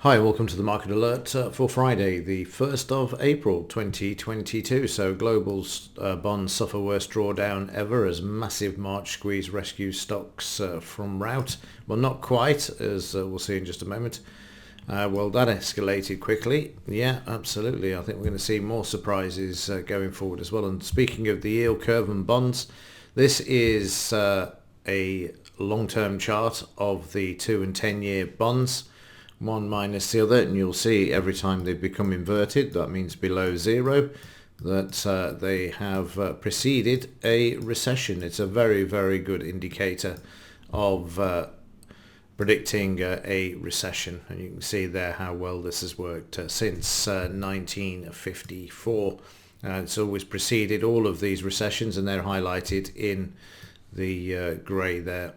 Hi, welcome to the market alert for Friday, the 1st of April 2022. So global bonds suffer worst drawdown ever as massive March squeeze rescues stocks from rout. Well, not quite, as we'll see in just a moment. Well, that escalated quickly. Yeah, absolutely. I think we're going to see more surprises going forward as well. And speaking of the yield curve and bonds, this is a long-term chart of the 2 and 10-year bonds. One minus the other, and you'll see every time they become inverted, that means below zero, that they have preceded a recession. It's a very, very good indicator of predicting a recession, and you can see there how well this has worked since 1954. It's always preceded all of these recessions, and they're highlighted in the grey there.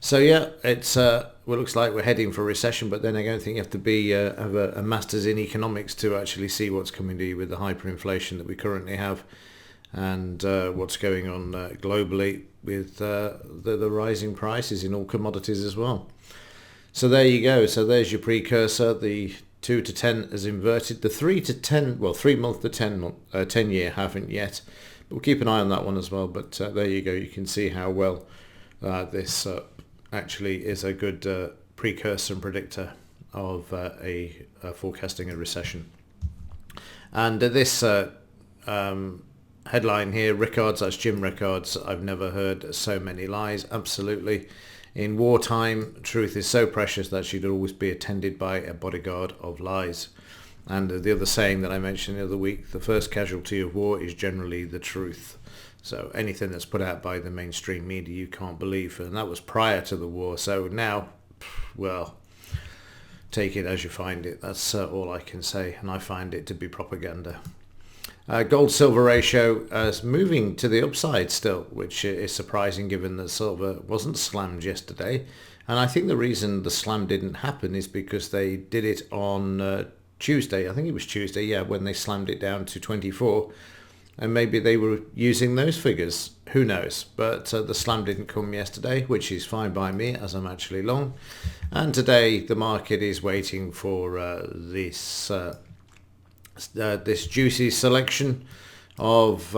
So yeah, it's well, looks like we're heading for a recession, but then I don't think you have to be have a master's in economics to actually see what's coming to you with the hyperinflation that we currently have, and what's going on globally with the rising prices in all commodities as well. So there you go. So there's your precursor. The 2 to 10 has inverted. The 3 to 10, well, 3 month to 10 year haven't yet, but we'll keep an eye on that one as well. But there you go. You can see how well this actually is a good precursor and predictor of forecasting a recession. And this headline here, Rickards, that's Jim Rickards, I've never heard so many lies. Absolutely. In wartime, truth is so precious that she'd always be attended by a bodyguard of lies. And the other saying that I mentioned the other week, the first casualty of war is generally the truth. So anything that's put out by the mainstream media you can't believe, and that was prior to the war. So now, well, take it as you find it. That's all I can say, and I find it to be propaganda. Gold-silver ratio is moving to the upside still, which is surprising given that silver wasn't slammed yesterday. And I think the reason the slam didn't happen is because they did it on Tuesday. I think it was Tuesday, yeah, when they slammed it down to 24. And maybe they were using those figures. Who knows? But the slam didn't come yesterday, which is fine by me as I'm actually long. And today the market is waiting for this juicy selection of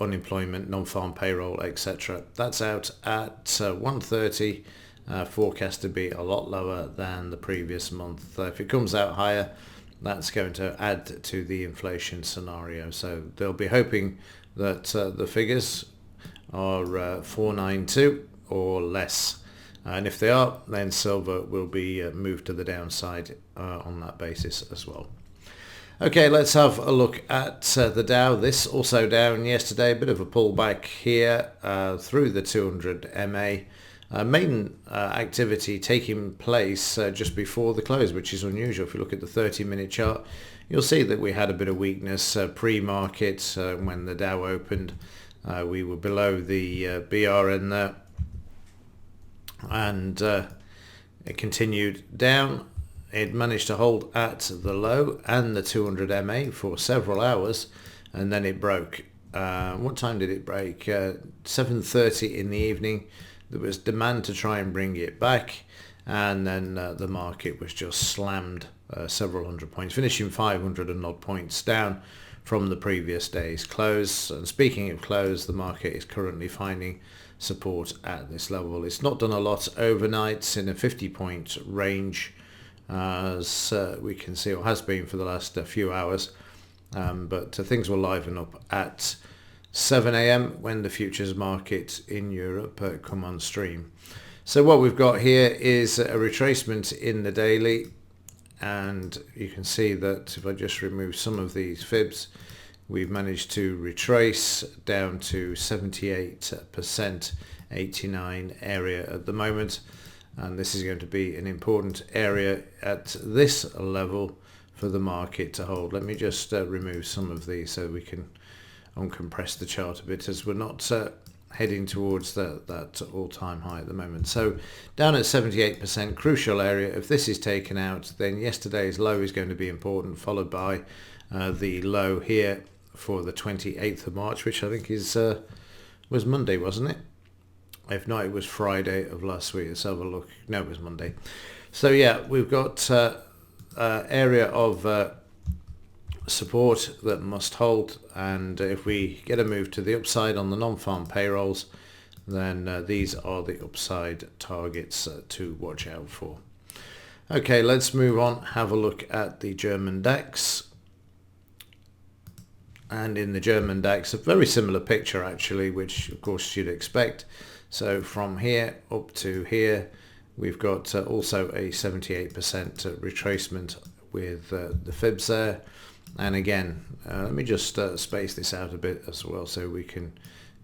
unemployment, non-farm payroll, etc. That's out at 1:30. Forecast to be a lot lower than the previous month. If it comes out higher, that's going to add to the inflation scenario. So they'll be hoping that the figures are 492 or less. And if they are, then silver will be moved to the downside on that basis as well. Okay, let's have a look at the Dow. This also down yesterday, a bit of a pullback here through the 200 MA. Main activity taking place just before the close, which is unusual. If you look at the 30-minute chart, you'll see that we had a bit of weakness pre-market when the Dow opened. We were below the BRN there, and it continued down. It managed to hold at the low and the 200 MA for several hours, and then it broke. What time did it break? 7:30 in the evening. There was demand to try and bring it back, and then the market was just slammed several hundred points, finishing 500 and odd points down from the previous day's close. And speaking of close, the market is currently finding support at this level. It's not done a lot overnight. It's in a 50-point range, as we can see, or has been for the last few hours. But things will liven up at 7 a.m. when the futures market in Europe come on stream. So what we've got here is a retracement in the daily, and you can see that if I just remove some of these fibs, we've managed to retrace down to 78%, 89 area at the moment, and this is going to be an important area at this level for the market to hold. Let me just remove some of these so we can uncompress the chart a bit, as we're not heading towards that all-time high at the moment. So down at 78%, crucial area. If this is taken out, then yesterday's low is going to be important, followed by the low here for the 28th of March, which I think is was Monday, wasn't it? If not, it was Friday of last week. Let's have a look. No, it was Monday. So yeah, we've got area of support that must hold, and if we get a move to the upside on the non-farm payrolls, then these are the upside targets to watch out for. Okay, let's move on, have a look at the German DAX. And in the German DAX, a very similar picture actually, which of course you'd expect. So from here up to here, we've got also a 78% retracement with the fibs there. And again, let me just space this out a bit as well so we can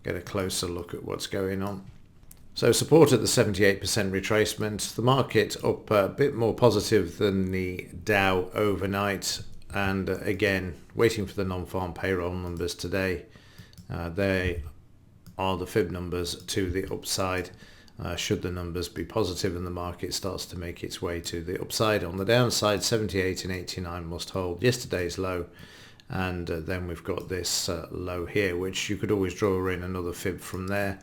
get a closer look at what's going on. So support at the 78% retracement, the market up a bit more positive than the Dow overnight, and again waiting for the non-farm payroll numbers today. They are the fib numbers to the upside. Should the numbers be positive and the market starts to make its way to the upside. On the downside, 78 and 89 must hold yesterday's low, and then we've got this low here, which you could always draw in another fib from there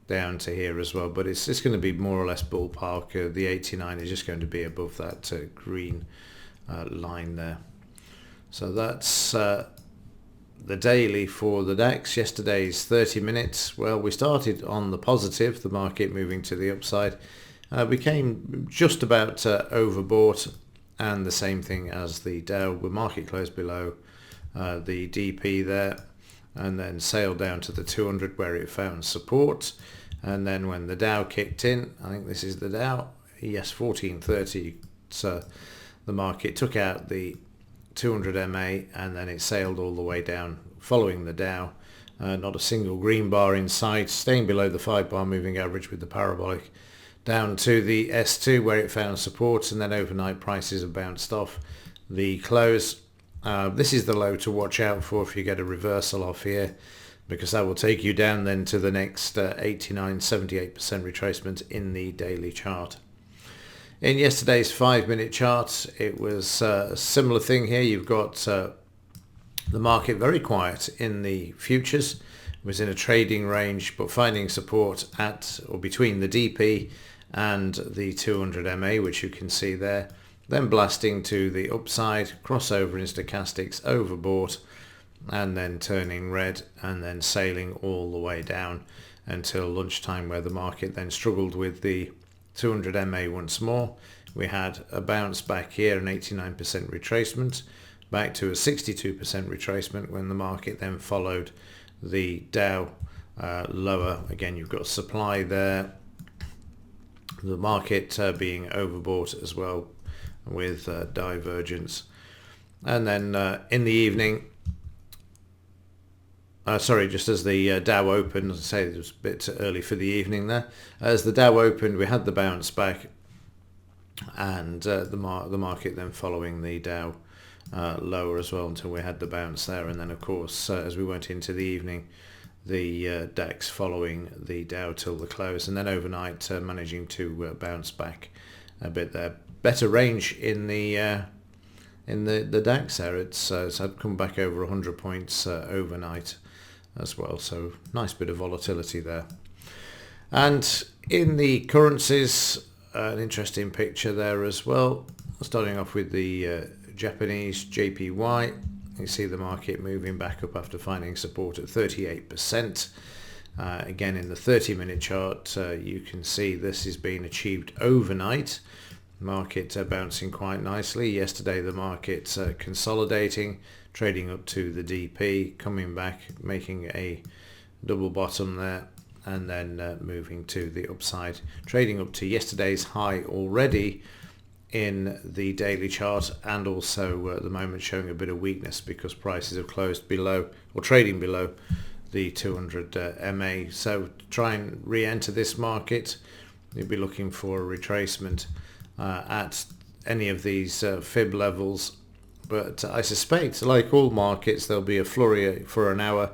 down to here as well, but it's going to be more or less ballpark. The 89 is just going to be above that green line there. So that's the daily for the DAX. Yesterday's 30 minutes, well, we started on the positive, the market moving to the upside, became just about overbought, and the same thing as the Dow. The market closed below the DP there, and then sailed down to the 200 where it found support. And then when the Dow kicked in, I think this is the Dow, yes, 1430, so the market took out the 200 MA, and then it sailed all the way down following the Dow. Not a single green bar in sight, staying below the 5-bar moving average with the parabolic, down to the S2 where it found support, and then overnight prices have bounced off the close. This is the low to watch out for if you get a reversal off here, because that will take you down then to the next 89-78% retracement in the daily chart. In yesterday's 5-minute chart, it was a similar thing here. You've got the market very quiet in the futures. It was in a trading range, but finding support at or between the DP and the 200 MA, which you can see there. Then blasting to the upside, crossover in stochastics, overbought, and then turning red, and then sailing all the way down until lunchtime, where the market then struggled with the 200 MA once more. We had a bounce back here, an 89% retracement, back to a 62% retracement when the market then followed the Dow lower. Again, you've got supply there, the market being overbought as well with divergence. And then in the evening, just as the Dow opened, as I say, it was a bit early for the evening there. As the Dow opened, we had the bounce back, and the market then following the Dow lower as well until we had the bounce there. And then, of course, as we went into the evening, the DAX following the Dow till the close, and then overnight managing to bounce back a bit there. Better range in the DAX there. It's had come back over 100 points overnight as well, so nice bit of volatility there. And in the currencies, an interesting picture there as well. Starting off with the Japanese JPY, you see the market moving back up after finding support at 38%. Again, in the 30-minute chart, you can see this is being achieved overnight. Market bouncing quite nicely. Yesterday the market consolidating, trading up to the DP, coming back, making a double bottom there, and then moving to the upside, trading up to yesterday's high already in the daily chart, and also at the moment showing a bit of weakness because prices have closed below, or trading below, the 200 MA. So to try and re-enter this market, you'll be looking for a retracement at any of these fib levels, but I suspect, like all markets, there'll be a flurry for an hour,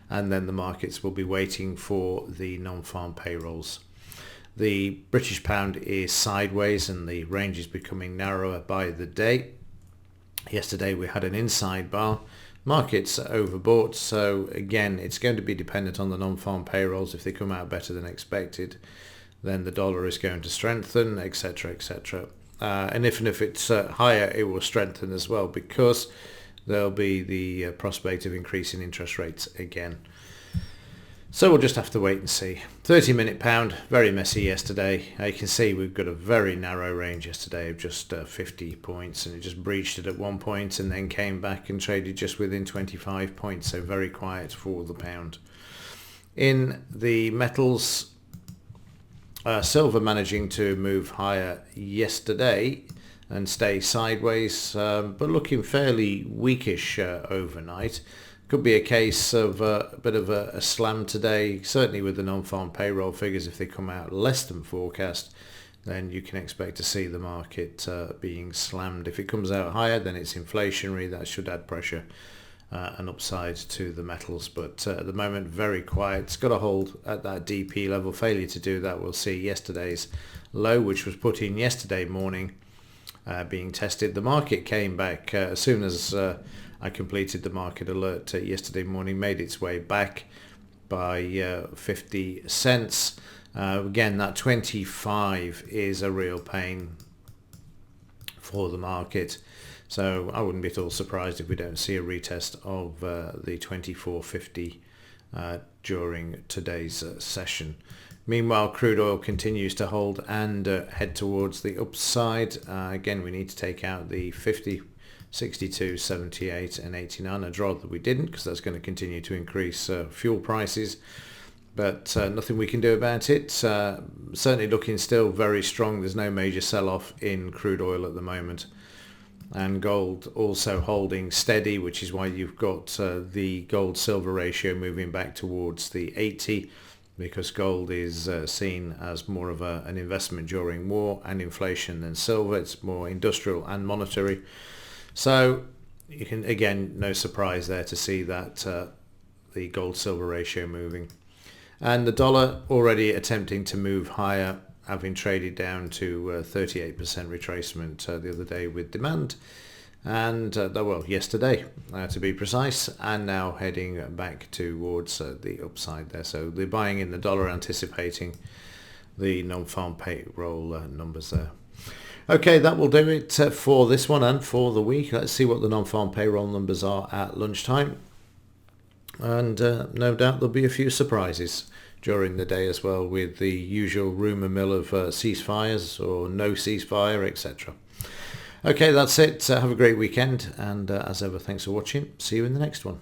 and then the markets will be waiting for the non-farm payrolls. The British pound is sideways, and the range is becoming narrower by the day. Yesterday we had an inside bar. Markets are overbought, so again it's going to be dependent on the non-farm payrolls. If they come out better than expected, then the dollar is going to strengthen, etc., etc. and if it's higher, it will strengthen as well, because there'll be the prospect of increasing interest rates again. So we'll just have to wait and see. 30-minute pound, very messy yesterday. You can see we've got a very narrow range yesterday of just 50 points, and it just breached it at one point and then came back and traded just within 25 points, so very quiet for the pound. In the metals, silver managing to move higher yesterday and stay sideways, but looking fairly weakish overnight. Could be a case of a bit of a slam today, certainly with the non-farm payroll figures. If they come out less than forecast, then you can expect to see the market being slammed. If it comes out higher, then it's inflationary. That should add pressure and upside to the metals. But at the moment, very quiet. It's got to hold at that DP level. Failure to do that, we'll see yesterday's low, which was put in yesterday morning, being tested. The market came back as soon as I completed the market alert yesterday morning, made its way back by 50 cents. Again, that 25 is a real pain for the market. So I wouldn't be at all surprised if we don't see a retest of the 24.50 during today's session. Meanwhile, crude oil continues to hold and head towards the upside. Again, we need to take out the 50, 62, 78 and 89. I'd rather we didn't, because that's going to continue to increase fuel prices. But nothing we can do about it. Certainly looking still very strong. There's no major sell-off in crude oil at the moment. And gold also holding steady, which is why you've got the gold-silver ratio moving back towards the 80, because gold is seen as more of an investment during war and inflation than silver. It's more industrial and monetary. So you can, again, no surprise there to see that the gold-silver ratio moving. And the dollar already attempting to move higher, having traded down to 38% retracement the other day with demand. And, well, yesterday to be precise, and now heading back towards the upside there. So they're buying in the dollar, anticipating the non-farm payroll numbers there. Okay, that will do it for this one and for the week. Let's see what the non-farm payroll numbers are at lunchtime. And no doubt there'll be a few surprises during the day as well, with the usual rumour mill of ceasefires or no ceasefire, etc. Okay, that's it. Have a great weekend, and as ever, thanks for watching. See you in the next one.